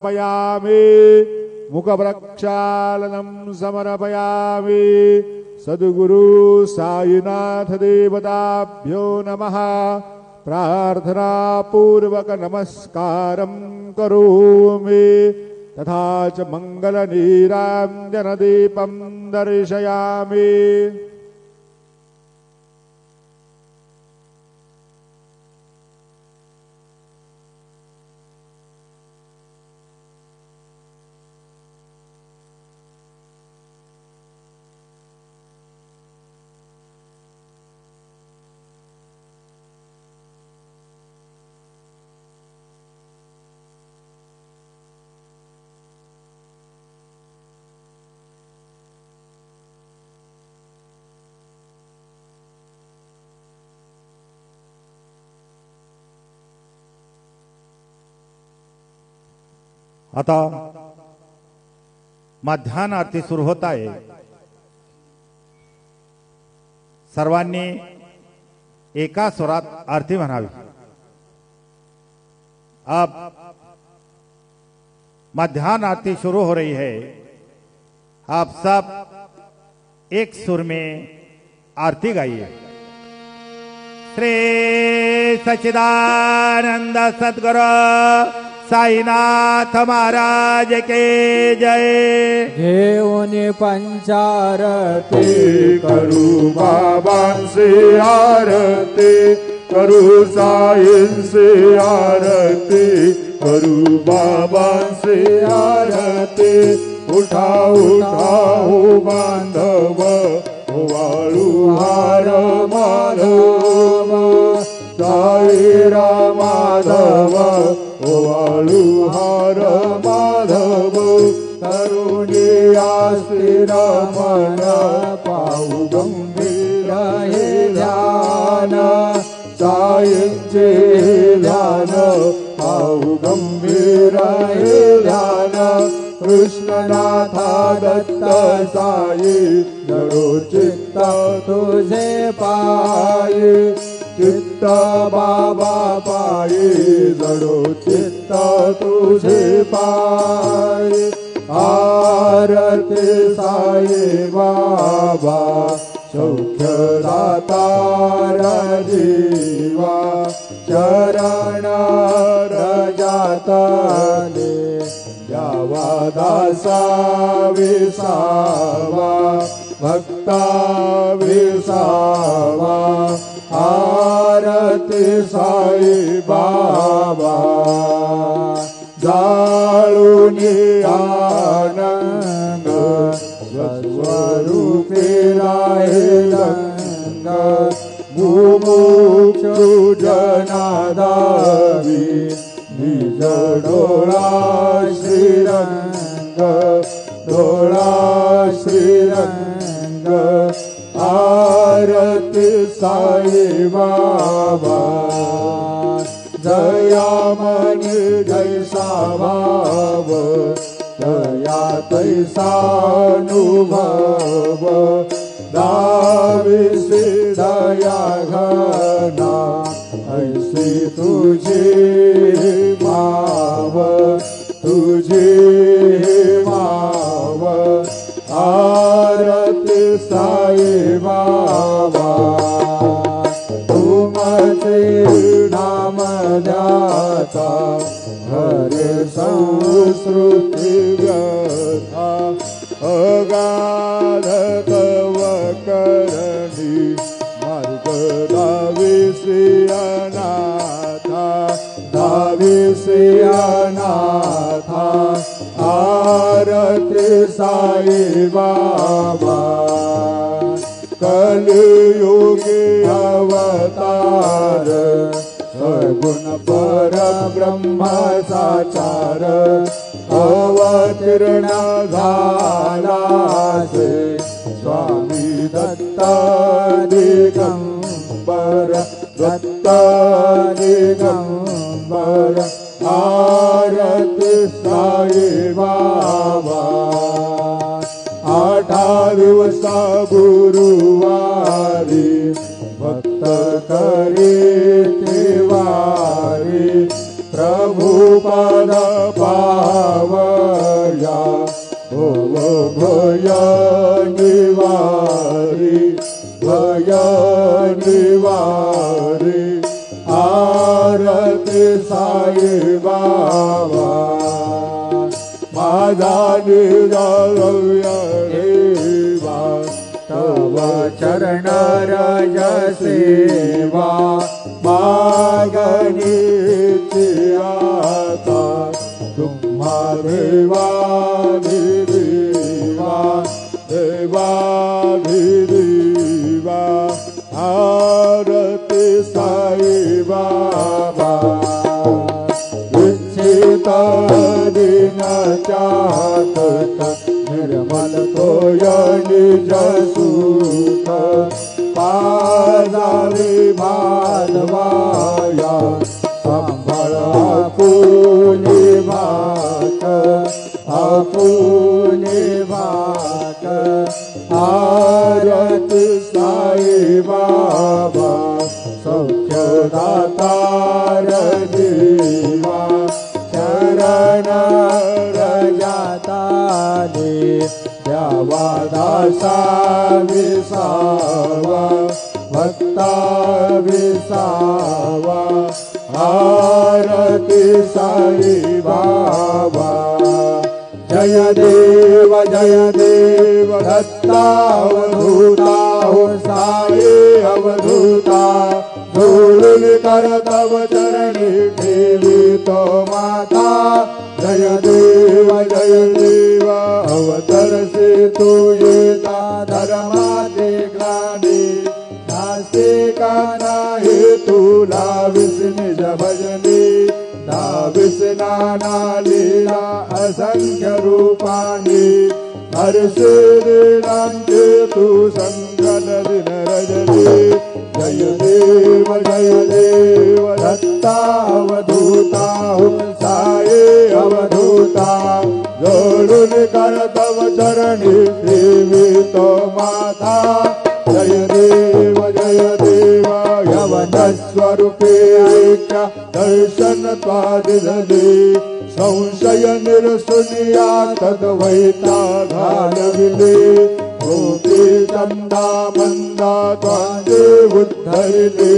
पयामि मुखप्रक्षालनं समर्पयामि। सद्गुरु साईनाथ देवताभ्यो नमः। प्रार्थना पूर्वक नमस्कारं करोमि। तथा च मंगलनीराञ्जनदीपं दर्शयामि। आता मध्यान्ह आरती सुरू होत आहे। सर्वांनी एका स्वरात आरती म्हणावी। अब मध्यान्ह आरती शुरू हो रही है। आप सब एक सुर में आरती गाइए। श्री सच्चिदानंद सद्गुरु साईनाथ महाराज के जय। घेऊनी पंचारती करू बाबांची आरती, करू साईंची आरती, करू बाबांची आरती। उठा उठा हो बांधव, ओवाळू हार माधव, साईरा माधव, ओवाळू हार माधव। तरुणी आश्रित मन पाहू गंभीर हे ध्यान, साईंचे ध्यान पाहू गंभीर हे ध्यान। कृष्णनाथा दत्त साई जडो चित्त तुझे पायी, चित्त बाबा पायी जडो चित्त तुझे पायी। आरती साई बाबा सौख्यदातार जीवा, शरण रजातले द्यावा दासा विसावा, भक्ता विसावा। आरती साई बाबा जाळूनी आनंद, स्वरूपी राहिलंग। मुमुक्षु जनादावी निज डोळा श्रीरंग, डोळा श्रीरंग। आरती साई बाबा जयामनी जैसा भाव, दया तैसानुभव। दाविसी दया घना ऐसी तुझी माव, तुझी माव। आरती साई बाबा तुमचे नाम द्याता, हरे संस्कृती व्यथा। अगाध तव करणी मार्ग दाविसी अनाथा, दाविसी अनाथा। आरती साई बाबा कलियुगी अवतार, सगुण पर ब्रह्म साचार। अवतीर्ण झाला से स्वामी दत्त दिगंबर, दत्त दिगंबर। आरती साई बाबा 8 दिवसा गुरुवारी भक्त करी वारी। प्रभुपद पावया भव भय निवारी भय निवारी आरती साई बाबा माझा निरव्य देवा तव चरण रज सेवा मागणीची आता तुम्हा देवाधिदेवा देवाधिदेवा आरती साई बाबा इच्छित दिन चाहत निर्मल तोय निज सुख पाजावे माधवाया सांभाळ आपुनी भाक आपुनी भाक आरती साई बाबा सौख्यदातार देवा शरण रजाताने द्यावा दासा विसावा भक्ता विसावा आरती साई बाबा जय देव दत्तावधूता हो साई अवधूता जोडून कर तव चरणी ठेवी तो माता जय देव अवतरसे तू येता धर्माते ग्लानी नास्तिका नाही तुला विस्निज भजनी दाविस नाना लीला असंख्य रूपानी हर्षेरांचे तू संगन दिन रजनी जय देव दत्तावधूता हो साई अवधूता जोडून कर तव चरणी देवी तो माता जय देव यवन स्वरूपे दर्शन त्वादिदले संशय निरसुनिया तद्वैता घालविले गोपी चंदा मंदा त्वांजे उद्धरिले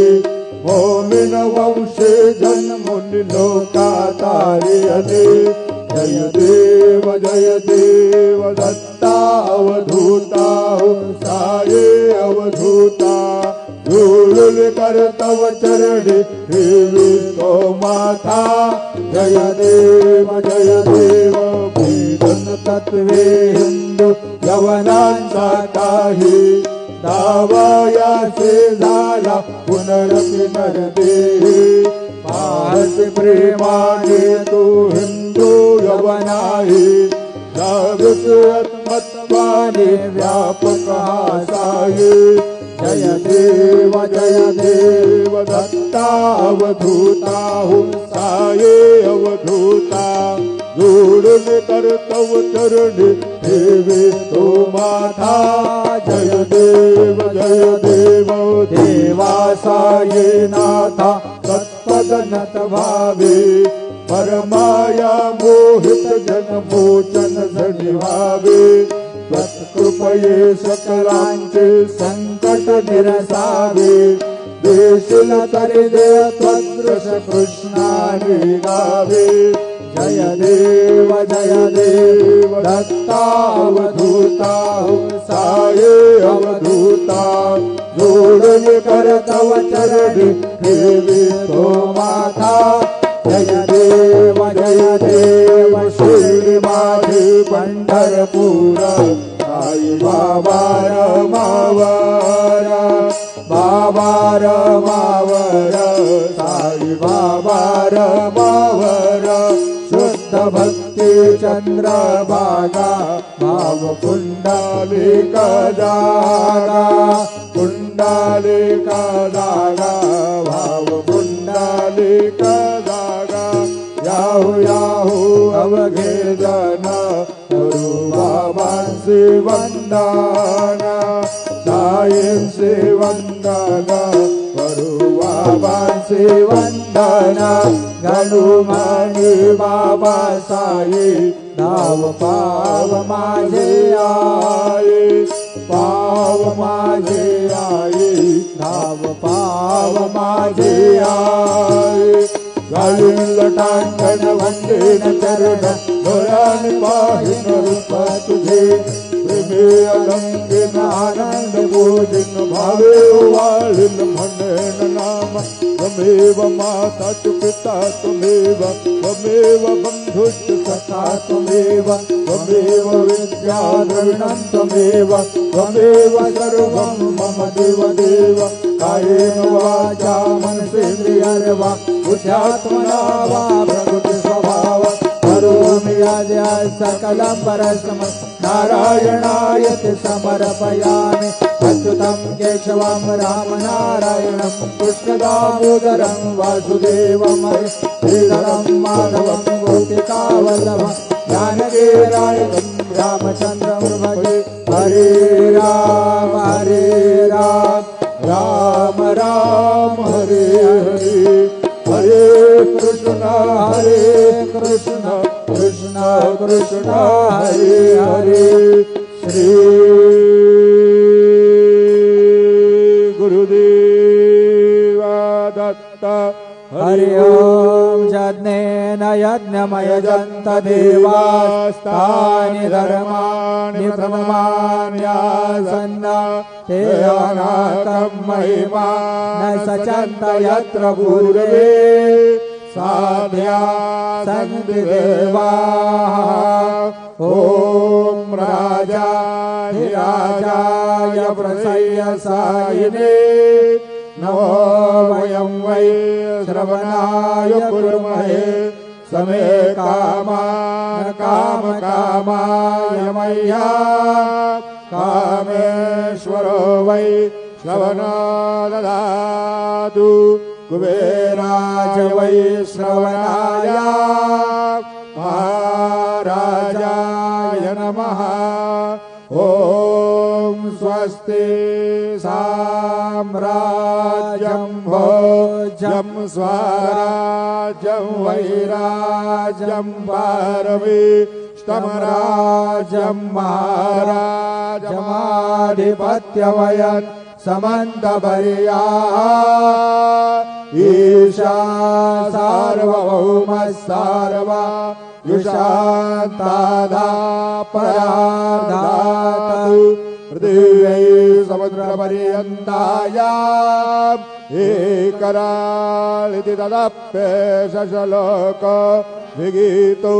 मोमिन वंशे जन्मुनि लोका तारियले जय देव दत्तावधूता हो साई अवधूता जोडून कर तव चरणी ठेवी तो माता जय देव वेदन तत्वे हिंदू यवनांचा काही दावायाचे झाला पुनरपि नरदेही पाहस प्रेमाने तू हिंदू यवनाही मत्वाने व्यापक हा साई जय देव दत्तावधूता हो साई अवधूता जोडून कर तव चरणी ठेवी तो माता जय देव देवा साई नाथा तत्पदनत भावे परमाया मोहित जनमोचन झणी भावे कृपये सकलांचे संकट निरसावे देशील तरी दे त्वदृश कृष्णाने गावे जय देव दत्तावधूता हो साई अवधूता जोडून कर तव चरणी ठेवी तो माता जय देव श्री माझे पंढरपूर साई बाबा रमावर साई बाबा रमावर शुद्ध भक्ती चंद्रभागा भाव पुंडलिका जागा भाव पुंडलिका जागा याहू अवघे जन करू बाबांचे वंदना साईंचे वंदना करू बाबांचे वंदन गणुमनी बाबा साई धाव पाव माझे आई पाव माझे आई धाव पाव माझे आई गाळून लटांगण वंदेन चरण डोळ्यान पाहिन रूप तुझे प्रेमे अलंकिन आनंद पूजिन भावे वाळीन म्हणेन नाम त्वमेव माता च पिता त्वमेव त्वमेव बंधुश्च सखा त्वमेव त्वमेव विद्या द्रविणं त्वमेव त्वमेव सर्वं मम देव देव कायेन वाचा मनसेन्द्रियर्वा बुद्ध्यात्मना वा प्रकृति स्वभाव करोमि यद्य सकलं परस्मै नारायणायते समर्पयामि अच्युतं केशवं रामनारायणं कृष्णदामोदरं वासुदेवं श्रीधरं माधवं गोपिकावल्लभं जानकीरायकं रामचन्द्रं भजे हरे राम राम राम हरे हरे हरे कृष्ण कृष्ण कृष्ण हरे हरे श्री गुरुदेव दत्त हरि ओम यज्ञेन यज्ञमयजन्त देवास्तानि धर्माणि प्रथमान्यासन्न ते अनाकं महिमा न सचन्त यत्र पूर्वे साध्या सन्ति देवाः ॐ राजाधिराजाय प्रसय्यसायिने नमो वयं वै श्रवणाय कुर्महे समे कामान कामकामाय मह्या कामेश्वरो वै श्रवणो ददातु कुबेराय वै श्रवणाय महाराजाय नमः ॐ स्वस्ति साम्राज्यं भोज्यं स्वराज्यं वैराज्यं पारमेष्टमराज्यं महाराजमाधिपत्यमयन् समन्तपर्याः ईशा सार्वभौमः सार्वा युषान्तादापराधातु पृथिव्यै समुद्रपर्यन्तायाम् एकराळिति तदप्येषलोक विगीतो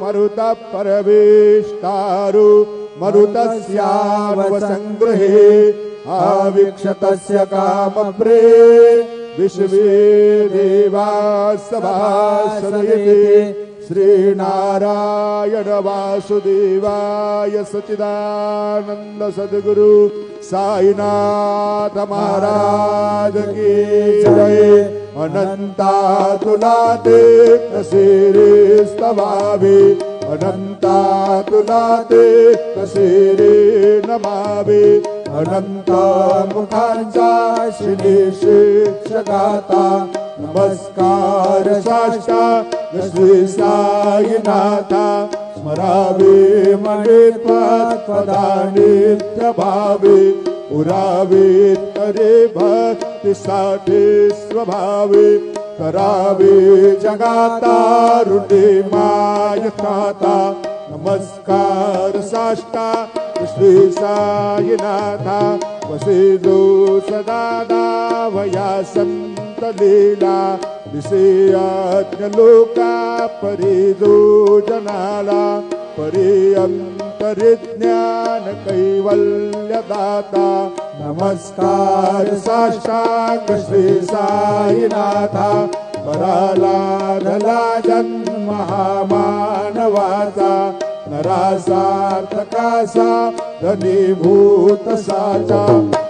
मरुतः परमेष्टारु मरुतस्यावसङ्गृहे आवीक्षतस्य कामप्रे विश्वे देवाः सभासदयते श्रीनारायण वासुदेवाय सच्चिदानंद सद्गुरु साईनाथ महाराज की जय। अनंतातुलाते कसेरे स्तवावे अनंतातुलाते कसेरे नमावे अनंत मुखांचा श्री शिक्षकाता नमस्कार साष्टांग श्री साईनाथा स्मरावे मने त्वदानित्य भावे पुरावे करे भक्ति साठी स्वभावे करावे जगाता रुडे माय खाता नमस्कार साष्टांग श्री साईनाथा वसेदो सदा दावया संत लीला विषयाज्ञ लोका परिदो जनाला परिअंतरिज्ञान कैवल्य दाता नमस्कार साष्टांग श्री साईनाथा कराला धला जन्म महामानवाचा नरासार्थकासा धनीभूत साचा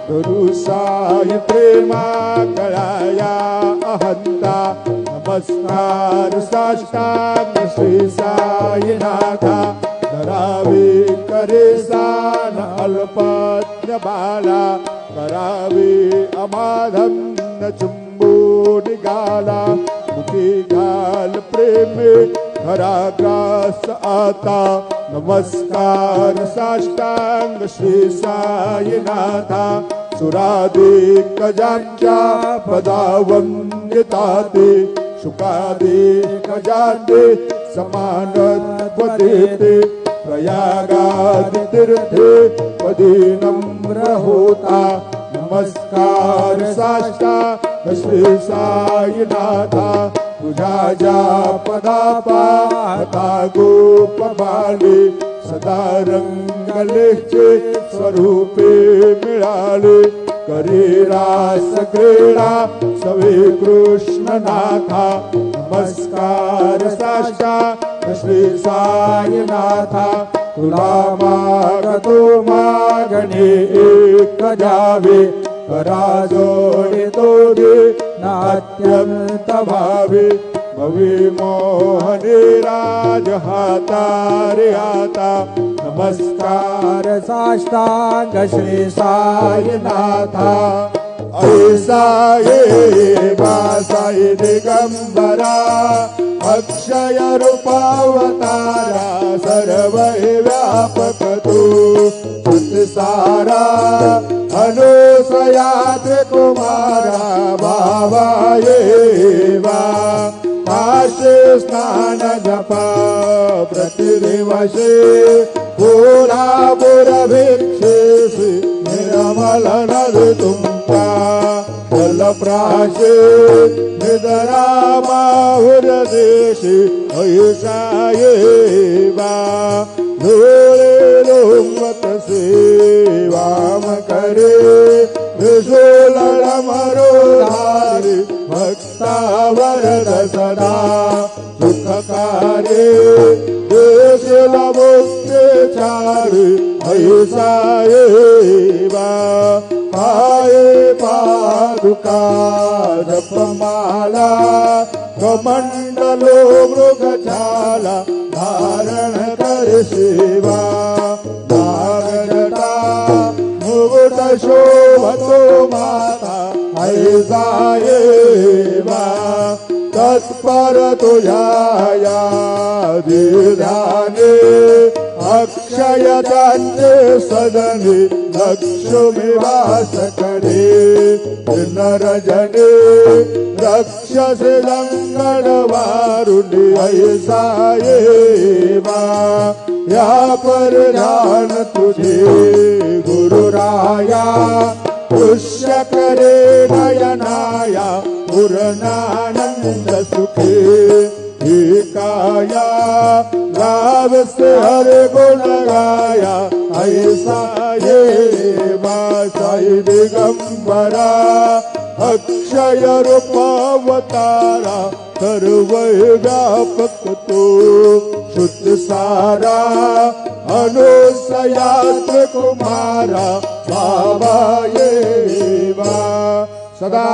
गुरुसाई प्रेमा कळाया अहंता नमस्कार साष्टांग श्री साईनाथा करावे करेसान अल्पज्ञ बाला करावे अमाधम न चुंबू निघाला मुखी घाल प्रेमे खरा ग्रास आता नमस्कार साष्टांग श्री साईनाथा सुराधिक ज्यांच्या पदावंदिताते शुकाधिक ज्यांचे समानत्व देते प्रयागादि तीर्थे पदी नम्र होता नमस्कार साष्टांग श्री साईनाथा तुझ्या ज्या पदापाता गोप बाले सदा रंगलेचे स्वरूपे मिळाले करी रास क्रीडा सवे कृष्णनाथा नमस्कार साष्टांग श्री साईनाथा तुला मागतो मागणे एक द्यावे करा जोडे दोघे नात्यंत भावे भवी मोहने राज हातारे आता नमस्कार साष्टांग श्री साईनाथा ऐसा ये साई दिगंबरा अक्षय रूपावतारा सर्व व्यापक तू सारा अनुसयात कुमारा बाबा ये आशे स्नान जपा प्रतिदिवसे पुरा भिक्षेसी निर्मल नद तुमका जलप्राशे निदरा माहुर देशी ऐसा ये धूळे लोमत सेवाम करे विशूल मरोधारी भक्तावरद सदा सुखकारे देशल मुक्ते चारी ऐसा ये पाये पादुका जपमाला कमंडलो मृगछाला धारण कर शिवा नागजटा मुकुट शोभतो माता ऐसा ये तत्पर तुझ्या ध्याने अक्षय त्यांचे सदने लक्ष्मी वास करे नरजने रक्षसे लंगड वारुणी ऐसा ये या पर ध्यान तुझे गुरुराया पुष्य करे नयनाया पूर्णानंद सुखे काया लाभ से हर गुण गाया ऐसा ये साई दिगंबरा अक्षय रूपावतारा सर्व व्यापक तो शुद्ध सारा अनुसयात्र कुमारा बाबा ये सदा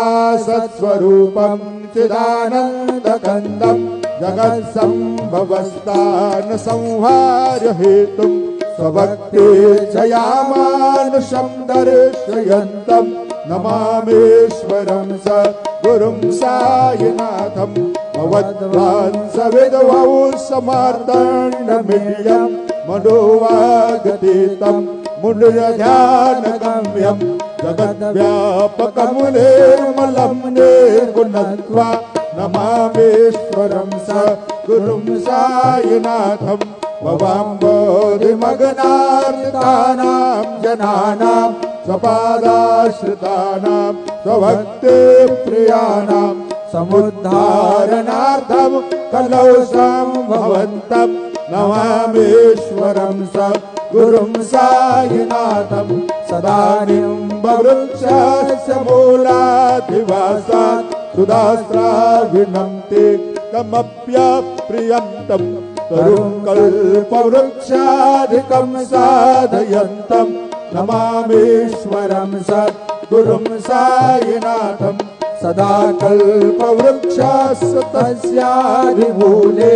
सत्स्वरूपं चिदानन्दकन्दं जगत्सम्भवस्थान संहार हेतुं स्वभक्ते जयामानुषं दर्शयन्तं नमामीश्वरं स गुरुं साईनाथं भवद्वांसविद्वौ समार्तण्डमीड्यं मनोवागतीतं मुनिर्ध्यानगम्यं जगद्व्यापकमुनिर्मलं निर्गुणत्वा नमामीश्वरं स गुरुं साईनाथं भवाम्बोधिमग्नार्तानां जनानां स्वपादाश्रितानां स्वभक्ते प्रियाणां समुद्धारणार्थं कलौ सम्भवन्तं नमामीश्वरं स गुरुं साईनाथं सदा निम्बवृक्षस्य मूलाधिवासात् सुधास्राविणं ते कमप्यप्रियन्तं तरुं कल्पवृक्षाधिकं साधयन्तं नमामीश्वरं स गुरुं साईनाथं सदा कल्पवृक्षस्य तस्याधिमूले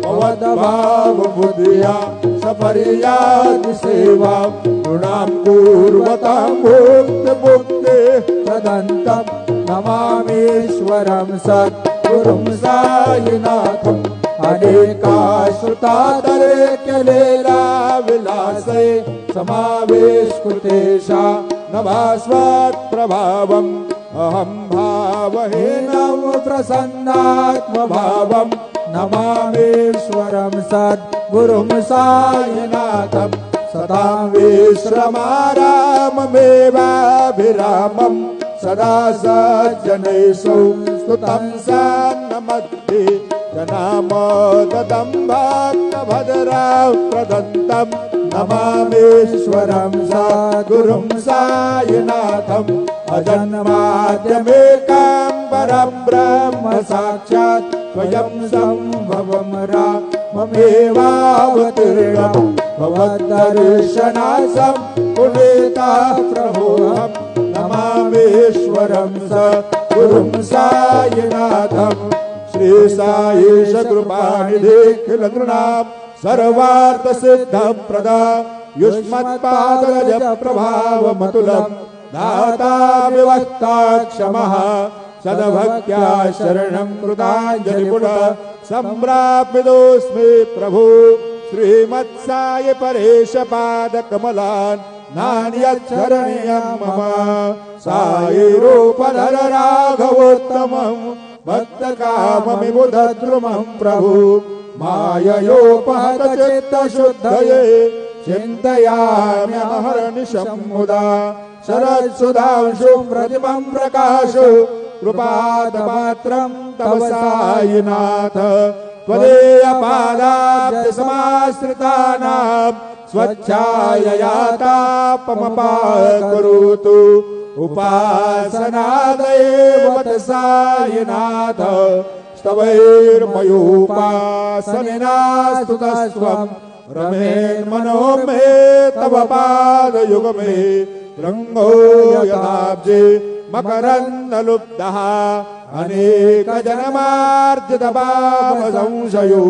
भवद्भावबुद्ध्या सपर्यादि सेवा नृणां पूर्वतां मुक्तिमुक्ते प्रदन्तं नमामि नमामीश्वरं सद्गुरुं साईनाथम् अनेकाश्रुतातरेक्यलीला विलासे समावेशकृतेशा नभास्वत्प्रभावम् अहं भावहीनं प्रसन्नात्मभावम् नमामीश्वरं सद्गुरुं साईनाथम् सदा विश्रमाराममेवाभिरामम् सदा सज्जनेषु स्तुतं सन्नमद्भि जनामोदतं भक्तभद्रां प्रदत्तं नमामीश्वरं सद्गुरुं साईनाथम् अजन्माद्यमेकं परब्रह्म साक्षात् स्वयं सम्भवं राममेवावतीर्णं भवद्दर्शनासं पुनीतः प्रभोऽहं नमामीश्वरं सद्गुरुं साईनाथम् श्री साईश कृपानिधि अखिलनृणां सर्वार्थसिद्धप्रदा युष्मत्पादरज प्रभावमतुलं दाता विवक्ता क्षमः सद्भक्त्या शरणं कृताञ्जलिपुनः सम्प्राप्तोऽस्मि प्रभु श्रीमत्साय परेश पादकमलान् नान्यच्छरणीयं मम साई रूपधर राघवोत्तमम् भक्तकाममिबुधद्रुमं प्रभु माययोपहत चित्तशुद्धये चिन्तयाम्यहर्निशं मुदा शरत्सुधांशु प्रतिमं प्रकाशु कृपादपात्रं तव साईनाथ त्वदीयपादाब्जसमाश्रितानां स्वच्छायया तापमपाकरोतु उपासनादेव साईनाथ स्तवैर्मयोपासनिना स्तुतस्त्वं रमेर्मनो मे तव पादयुगमे रङ्गो यदाब्जे मकरन्दलुब्धः अनेकजन्मार्जितपापसंशयो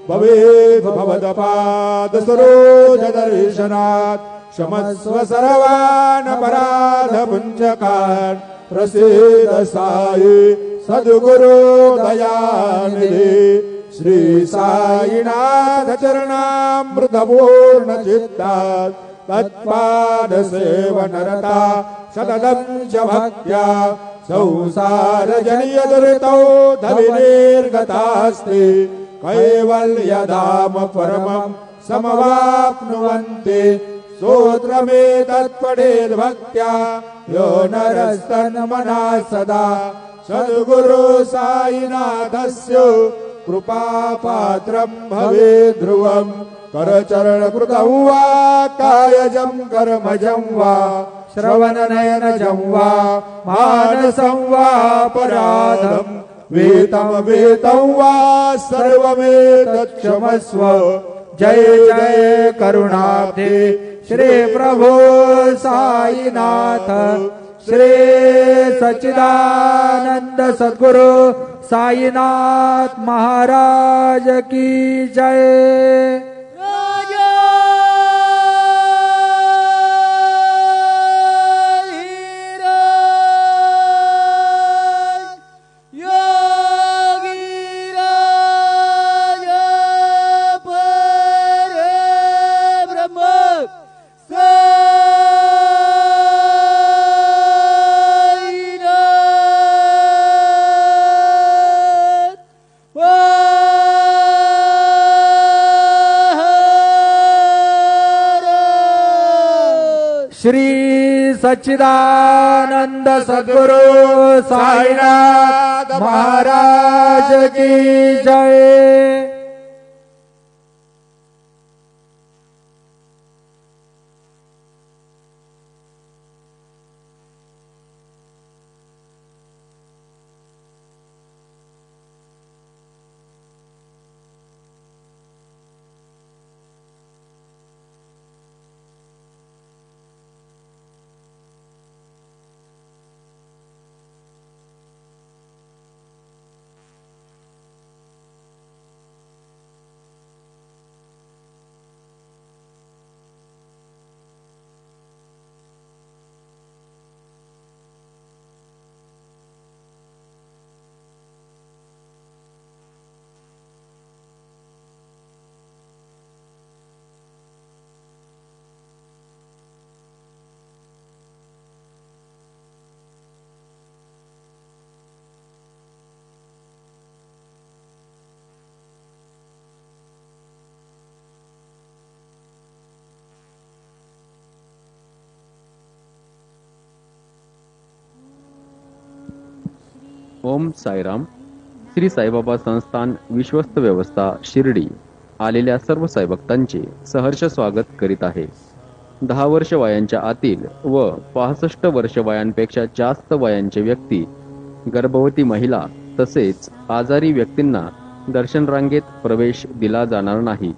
भवेत् भवदपादसरोजदर्शनात् क्षमस्व सर्वान् अपराधपुञ्जकान् प्रसीद साई सद्गुरु दयानिधे श्री साईनाथ चरणामृतपूर्ण चित्तात् तत्पादसेवनरता सततं च भक्त्या संसारजनियदुरितौ धविनिर्गतास्ते कैवल्यधाम परमं समवाप्नुवन्ति स्तोत्रमेतत्पठेद्भक्त्या यो नरस्तन्मनः सदा सद्गुरु साईनाथस्य कृपापात्रं भवेत् ध्रुवम् करचरणकृतं वा कायजं कर्मजं वा श्रवणनयनजं वा मानसं वा पराधं वेतं वा सर्वमेतत्क्षमस्व जय जय करुणाब्धे श्री प्रभो साईनाथ श्री सच्चिदानंद सद्गुरु साईनाथ महाराज की जय। श्री सच्चिदानंद सद्गुरु साईनाथ महाराज की जय। ओम साईराम. श्री साईबाबा संस्थान विश्वस्त व्यवस्था शिर्डी आलेल्या सर्व साईभक्तांचे सहर्ष स्वागत करीत आहे. 10 वर्ष वयांच्या आतील व 65 वर्ष वयांपेक्षा जास्त वयांचे व्यक्ती, गर्भवती महिला तसेच आजारी व्यक्तींना दर्शन रांगेत प्रवेश दिला जाणार नाही.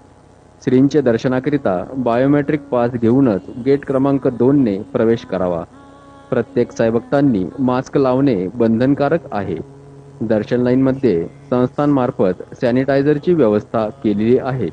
श्रींचे दर्शनाकरिता बायोमेट्रिक पास घेऊनच गेट क्रमांक 2 ने प्रवेश करावा. प्रत्येक साईभक्तांनी मास्क लावणे बंधनकारक आहे. दर्शन लाईनमध्ये संस्थांमार्फत सॅनिटायझरची व्यवस्था केलेली आहे.